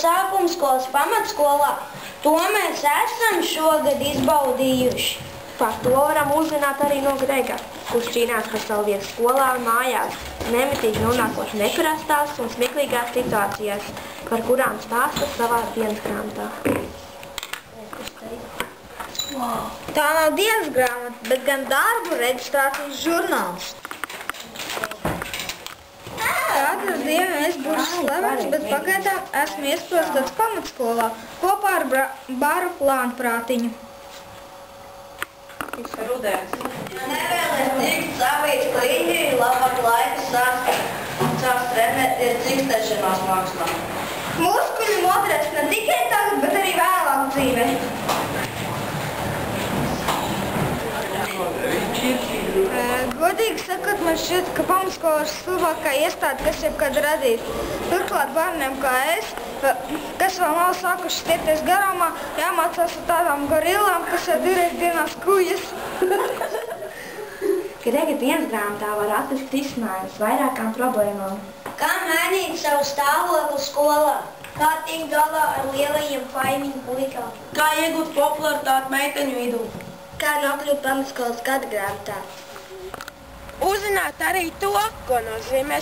sākumskolas pamatskolā. To mēs esam šogad izbaudījuši. Par to varam uzzināt arī no Grega, kurš cīnās par savu vietu skolā un mājās, nemitīgi nonākot neparastās un smieklīgās situācijās, par kurām stāsta savā dienas grāmatā. Tā nav dienas grāmata, bet gan darbu reģistrācijas žurnāls. Katru dienu es būšu slavens, bet pagaidām esmu iesprostots pamatskolā kopā ar Baru Plānprātiņu. Nevēlies tikt savīts kliņģi, labāk laiks sāks trenēties cikstēšanās mākslā. Muskuļi modrēs ne tikai tagad, bet arī vēlāk dzīvē. Godīgi sakot, man šķiet, ka pamatskola ir labākā iestāde, kas jebkad radīta. Turklāt bērniem kā es, kas vēl nav sākuši stiepties garumā, jāmācās ar tādām gorillām, kas jau direktdienās kujas. Grega dienas grāmatā var atrast risinājumus vairākām problēmām. Kā mainīt savu stāvokli skolā? Kā tikt galā ar lielajiem faimiņu puikām? Kā iegūt popularitāti meiteņu vidū? Kā nokļūt pamatskolas gada grāmatā? Uzzināt arī to, ko nozīmē